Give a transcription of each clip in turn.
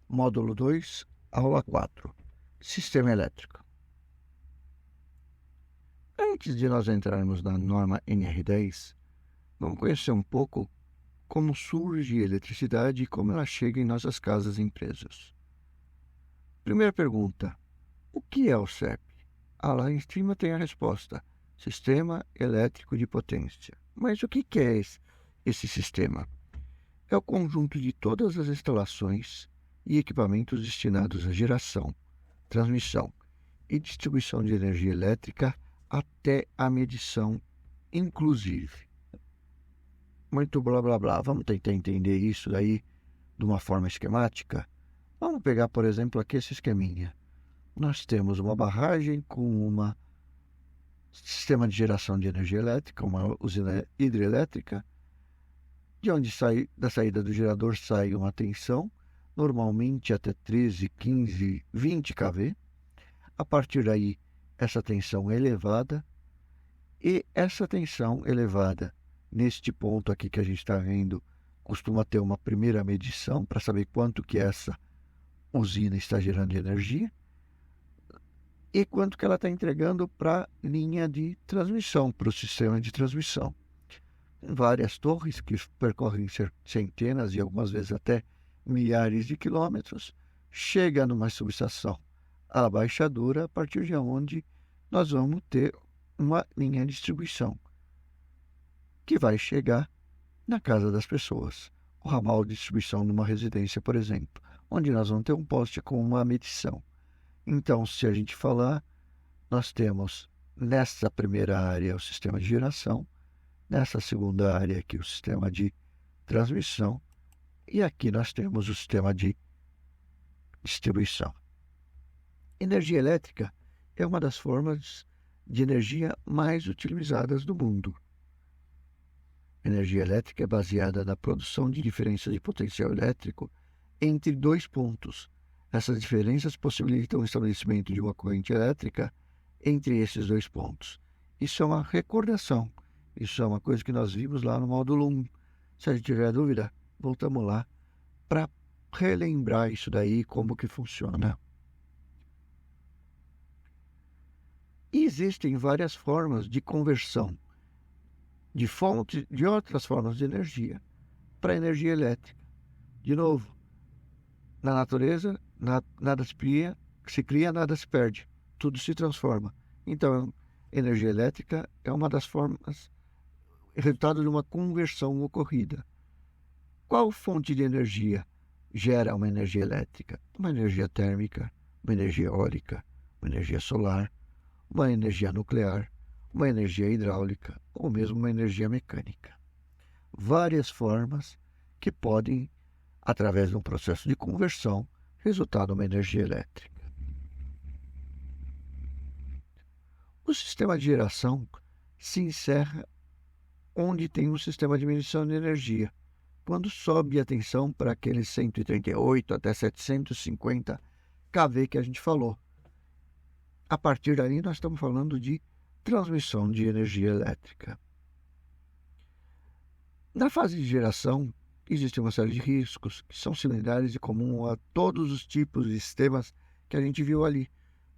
Módulo 2, aula 4. Sistema elétrico. Antes de nós entrarmos na norma NR10, vamos conhecer um pouco como surge a eletricidade e como ela chega em nossas casas e empresas. Primeira pergunta: o que é o CEP? Lá em cima tem a resposta: Sistema Elétrico de Potência. Mas o que é esse sistema? É o conjunto de todas as instalações e equipamentos destinados à geração, transmissão e distribuição de energia elétrica até a medição, inclusive. Muito blá blá blá. Vamos tentar entender isso daí de uma forma esquemática? Vamos pegar, por exemplo, aqui esse esqueminha. Nós temos uma barragem com um sistema de geração de energia elétrica, uma usina hidrelétrica, de onde da saída do gerador sai uma tensão, normalmente até 13, 15, 20 kV. A partir daí, essa tensão é elevada, e essa tensão elevada, neste ponto aqui que a gente está vendo, costuma ter uma primeira medição para saber quanto que essa usina está gerando de energia e quanto que ela está entregando para a linha de transmissão, para o sistema de transmissão. Várias torres que percorrem centenas e algumas vezes até milhares de quilômetros, chega numa subestação abaixadora, a partir de onde nós vamos ter uma linha de distribuição que vai chegar na casa das pessoas. O ramal de distribuição numa residência, por exemplo, onde nós vamos ter um poste com uma medição. Então, se a gente falar, nós temos nessa primeira área o sistema de geração, nessa segunda área aqui o sistema de transmissão, e aqui nós temos o sistema de distribuição. Energia elétrica é uma das formas de energia mais utilizadas do mundo. Energia elétrica é baseada na produção de diferenças de potencial elétrico entre dois pontos. Essas diferenças possibilitam o estabelecimento de uma corrente elétrica entre esses dois pontos. Isso é uma recordação. Isso é uma coisa que nós vimos lá no módulo 1. Se a gente tiver dúvida, voltamos lá para relembrar isso daí, como que funciona. E existem várias formas de conversão de outras formas de energia para energia elétrica. De novo, na natureza, nada se cria, nada se perde. Tudo se transforma. Então, energia elétrica é uma das formas, resultado de uma conversão ocorrida. Qual fonte de energia gera uma energia elétrica? Uma energia térmica, uma energia eólica, uma energia solar, uma energia nuclear, uma energia hidráulica ou mesmo uma energia mecânica. Várias formas que podem, através de um processo de conversão, resultar numa energia elétrica. O sistema de geração se encerra onde tem um sistema de medição de energia, quando sobe a tensão para aqueles 138 até 750 kV que a gente falou. A partir daí, nós estamos falando de transmissão de energia elétrica. Na fase de geração, existe uma série de riscos que são similares e comuns a todos os tipos de sistemas que a gente viu ali.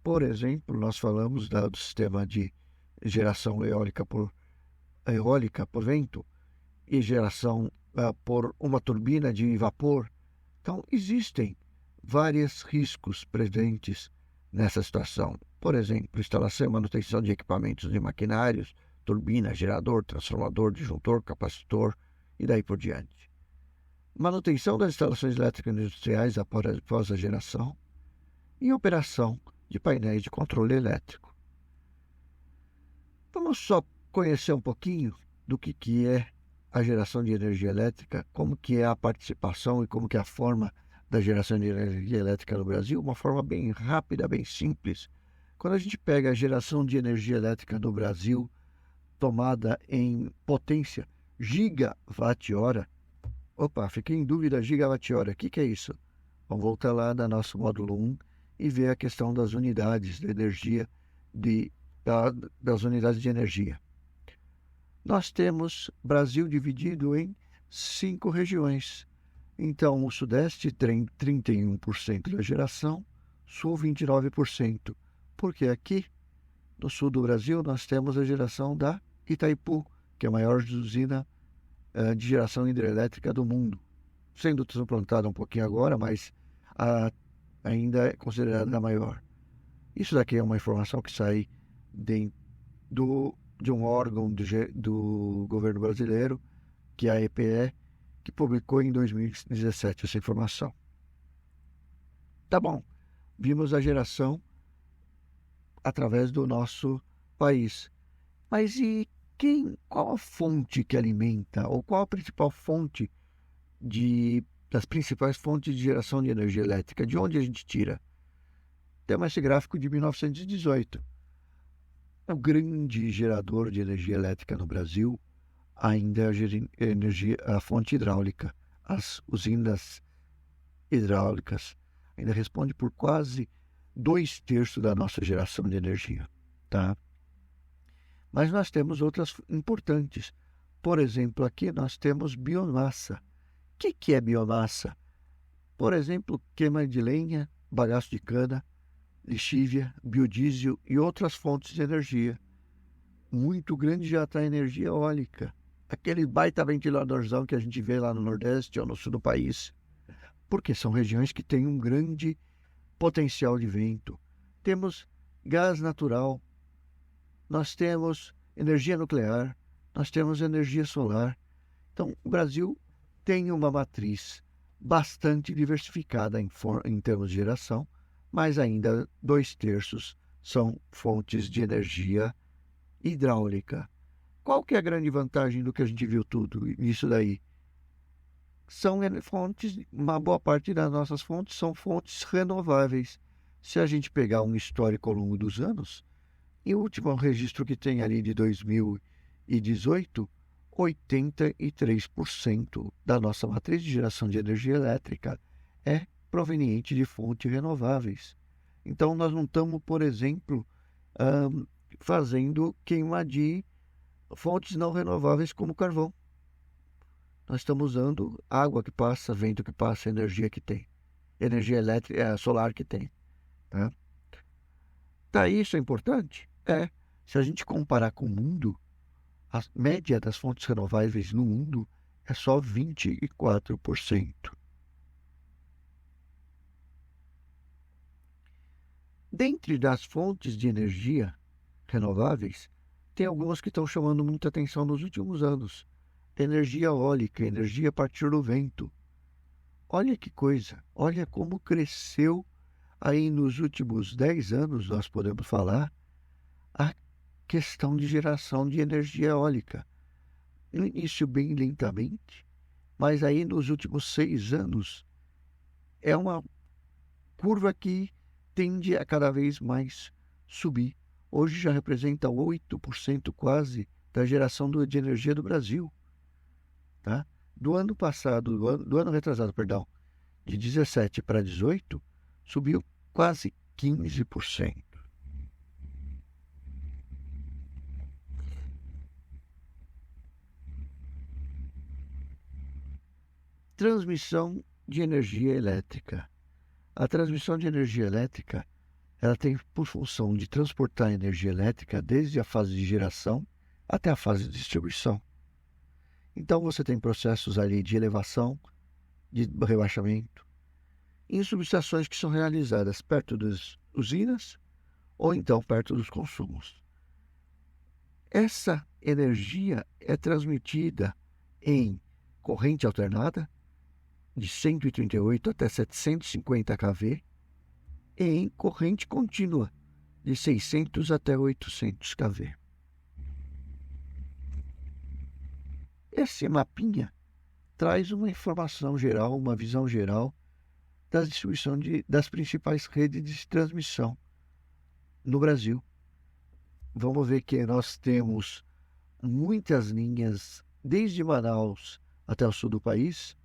Por exemplo, nós falamos do sistema de geração eólica por vento e geração por uma turbina de vapor. Então, existem vários riscos presentes nessa situação. Por exemplo, instalação e manutenção de equipamentos e maquinários, turbina, gerador, transformador, disjuntor, capacitor e daí por diante. Manutenção das instalações elétricas industriais após a geração e operação de painéis de controle elétrico. Vamos só conhecer um pouquinho do que é a geração de energia elétrica, como que é a participação e como que é a forma da geração de energia elétrica no Brasil, uma forma bem rápida, bem simples. Quando a gente pega a geração de energia elétrica no Brasil, tomada em potência gigawatt-hora, fiquei em dúvida, gigawatt-hora, o que é isso? Vamos voltar lá no nosso módulo 1 e ver a questão das unidades de energia, das unidades de energia. Nós temos Brasil dividido em 5 regiões. Então, o Sudeste tem 31% da geração, Sul 29%, porque aqui no sul do Brasil nós temos a geração da Itaipu, que é a maior usina de geração hidrelétrica do mundo, sendo transplantada um pouquinho agora, mas ainda é considerada a maior. Isso daqui é uma informação que sai de um órgão do governo brasileiro, que é a EPE, que publicou em 2017 essa informação. Tá bom, vimos a geração através do nosso país. Mas e qual a fonte que alimenta, ou qual a principal fonte das principais fontes de geração de energia elétrica? De onde a gente tira? Temos esse gráfico de 1918. O grande gerador de energia elétrica no Brasil ainda é a fonte hidráulica. As usinas hidráulicas ainda respondem por quase 2/3 da nossa geração de energia, tá? Mas nós temos outras importantes. Por exemplo, aqui nós temos biomassa. O que é biomassa? Por exemplo, queima de lenha, bagaço de cana, lixívia, biodiesel e outras fontes de energia. Muito grande já está a energia eólica. Aquele baita ventiladorzão que a gente vê lá no Nordeste ou no Sul do país. Porque são regiões que têm um grande potencial de vento. Temos gás natural, nós temos energia nuclear, nós temos energia solar. Então, o Brasil tem uma matriz bastante diversificada em termos de geração, mas ainda 2/3 são fontes de energia hidráulica. Qual que é a grande vantagem do que a gente viu tudo isso daí? São fontes, uma boa parte das nossas fontes são fontes renováveis. Se a gente pegar um histórico ao longo dos anos, e o último registro que tem ali de 2018, 83% da nossa matriz de geração de energia elétrica é proveniente de fontes renováveis. Então, nós não estamos, por exemplo, fazendo queima de fontes não renováveis como carvão. Nós estamos usando água que passa, vento que passa, energia que tem, energia elétrica, solar que tem. Tá, isso é importante? Se a gente comparar com o mundo, a média das fontes renováveis no mundo é só 24%. Dentre das fontes de energia renováveis, tem algumas que estão chamando muita atenção nos últimos anos. Energia eólica, energia a partir do vento. Olha que coisa, olha como cresceu aí nos últimos 10 anos, nós podemos falar, a questão de geração de energia eólica. No início bem lentamente, mas aí nos últimos 6 anos é uma curva que tende a cada vez mais subir. Hoje já representa 8% quase da geração de energia do Brasil. Tá? Do ano retrasado, de 17 para 18, subiu quase 15%. Transmissão de energia elétrica. A transmissão de energia elétrica, ela tem por função de transportar energia elétrica desde a fase de geração até a fase de distribuição. Então, você tem processos ali de elevação, de rebaixamento, em subestações que são realizadas perto das usinas ou então perto dos consumos. Essa energia é transmitida em corrente alternada, de 138 até 750 kV, e em corrente contínua, de 600 até 800 kV. Esse mapinha traz uma informação geral, uma visão geral da distribuição das principais redes de transmissão no Brasil. Vamos ver que nós temos muitas linhas, desde Manaus até o sul do país,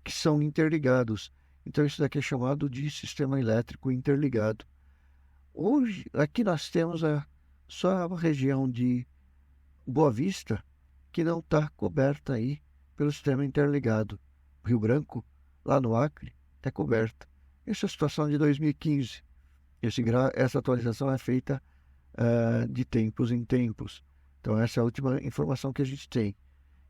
que são interligados. Então, isso daqui é chamado de sistema elétrico interligado. Hoje, aqui nós temos só a região de Boa Vista, que não está coberta aí pelo sistema interligado. Rio Branco lá no Acre é coberta. Essa é a situação de 2015. Essa atualização é feita de tempos em tempos. Então, essa é a última informação que a gente tem.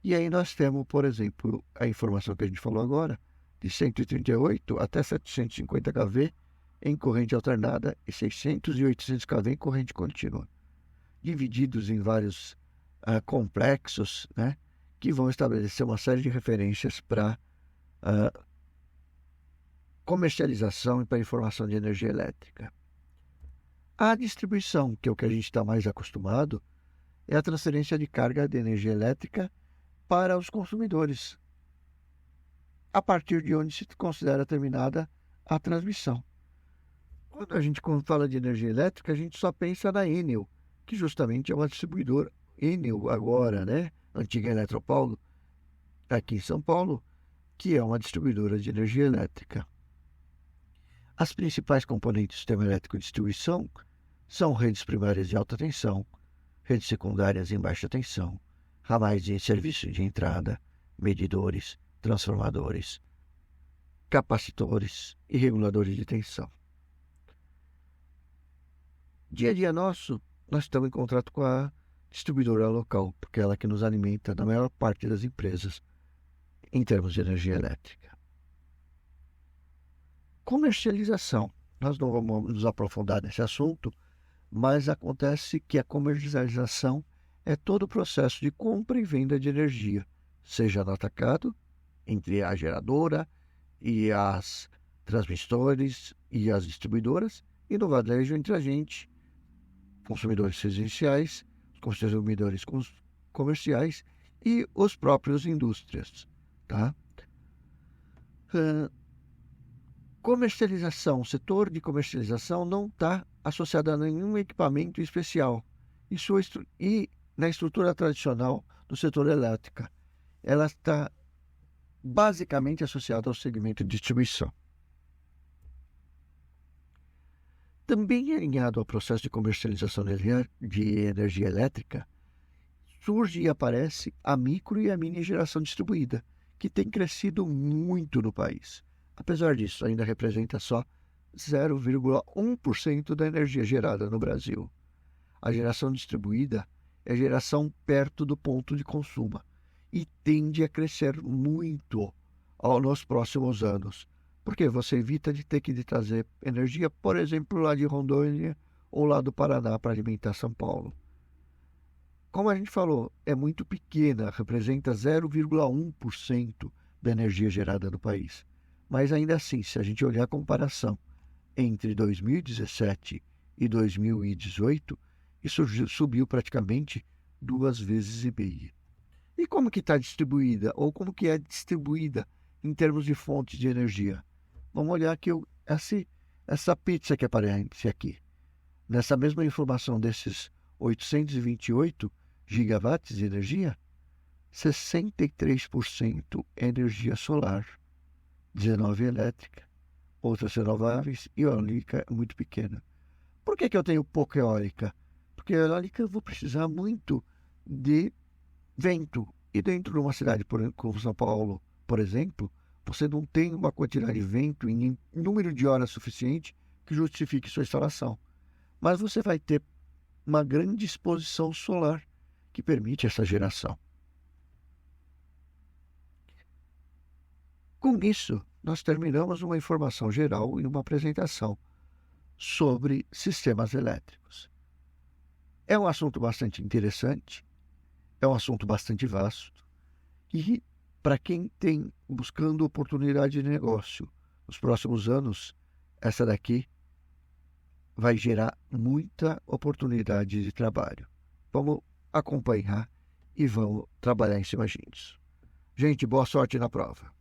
E aí nós temos, por exemplo, a informação que a gente falou agora, de 138 até 750 kV em corrente alternada e 600 e 800 kV em corrente contínua, divididos em vários complexos, né, que vão estabelecer uma série de referências para comercialização e para informação de energia elétrica. A distribuição, que é o que a gente está mais acostumado, é a transferência de carga de energia elétrica para os consumidores, a partir de onde se considera terminada a transmissão. Quando a gente fala de energia elétrica, a gente só pensa na Enel, que justamente é uma distribuidora. Enel agora, né? Antiga Eletropaulo, aqui em São Paulo, que é uma distribuidora de energia elétrica. As principais componentes do sistema elétrico de distribuição são redes primárias de alta tensão, redes secundárias em baixa tensão, ramais de serviço de entrada, medidores, transformadores, capacitores e reguladores de tensão. Dia a dia nosso, nós estamos em contrato com a distribuidora local, porque é ela que nos alimenta na maior parte das empresas em termos de energia elétrica. Comercialização. Nós não vamos nos aprofundar nesse assunto, mas acontece que a comercialização é todo o processo de compra e venda de energia, seja no atacado, entre a geradora e as transmissores e as distribuidoras, e no varejo entre a gente, consumidores residenciais, consumidores comerciais e os próprios indústrias. Tá? Comercialização, o setor de comercialização não está associado a nenhum equipamento especial. E na estrutura tradicional do setor elétrico, ela está basicamente associada ao segmento de distribuição. Também alinhado ao processo de comercialização de energia elétrica, surge e aparece a micro e a mini geração distribuída, que tem crescido muito no país. Apesar disso, ainda representa só 0,1% da energia gerada no Brasil. A geração distribuída é geração perto do ponto de consumo e tende a crescer muito nos próximos anos, porque você evita de ter que trazer energia, por exemplo, lá de Rondônia ou lá do Paraná para alimentar São Paulo. Como a gente falou, é muito pequena, representa 0,1% da energia gerada no país. Mas ainda assim, se a gente olhar a comparação entre 2017 e 2018, isso subiu praticamente 2,5 vezes. E como que está distribuída, ou como que é distribuída em termos de fontes de energia? Vamos olhar aqui essa pizza que aparece aqui. Nessa mesma informação desses 828 gigawatts de energia, 63% é energia solar, 19% elétrica, outras renováveis e eólica muito pequena. Por que eu tenho pouca eólica? Porque a eólica eu vou precisar muito de vento. E dentro de uma cidade como São Paulo, por exemplo, você não tem uma quantidade de vento em número de horas suficiente que justifique sua instalação. Mas você vai ter uma grande exposição solar que permite essa geração. Com isso, nós terminamos uma informação geral e uma apresentação sobre sistemas elétricos. É um assunto bastante interessante, é um assunto bastante vasto e, para quem tem buscando oportunidade de negócio nos próximos anos, essa daqui vai gerar muita oportunidade de trabalho. Vamos acompanhar e vamos trabalhar em cima disso. Gente, boa sorte na prova.